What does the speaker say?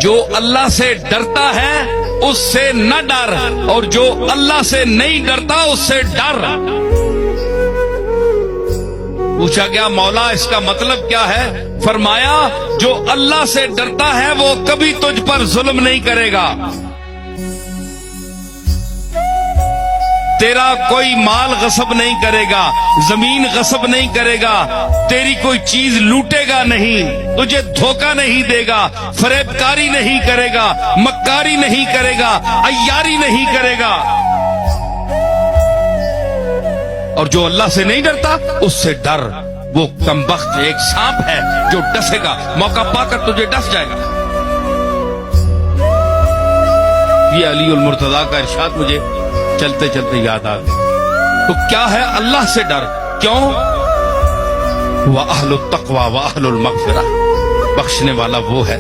جو اللہ سے ڈرتا ہے اس سے نہ ڈر، اور جو اللہ سے نہیں ڈرتا اس سے ڈر۔ پوچھا گیا مولا اس کا مطلب کیا ہے؟ فرمایا جو اللہ سے ڈرتا ہے وہ کبھی تجھ پر ظلم نہیں کرے گا، تیرا کوئی مال غصب نہیں کرے گا، زمین غصب نہیں کرے گا، تیری کوئی چیز لوٹے گا نہیں، تجھے دھوکہ نہیں دے گا، فریب کاری نہیں کرے گا، مکاری نہیں کرے گا، عیاری نہیں کرے گا۔ اور جو اللہ سے نہیں ڈرتا اس سے ڈر، وہ کمبخت ایک سانپ ہے جو ڈسے گا، موقع پا کر تجھے ڈس جائے گا۔ یہ علی المرتضیٰ کا ارشاد مجھے چلتے چلتے یاد آ گیا۔ تو کیا ہے اللہ سے ڈر؟ کیوں؟ وَأَهْلُ التَّقْوَى وَأَهْلُ الْمَغْفِرَةِ، بخشنے والا وہ ہے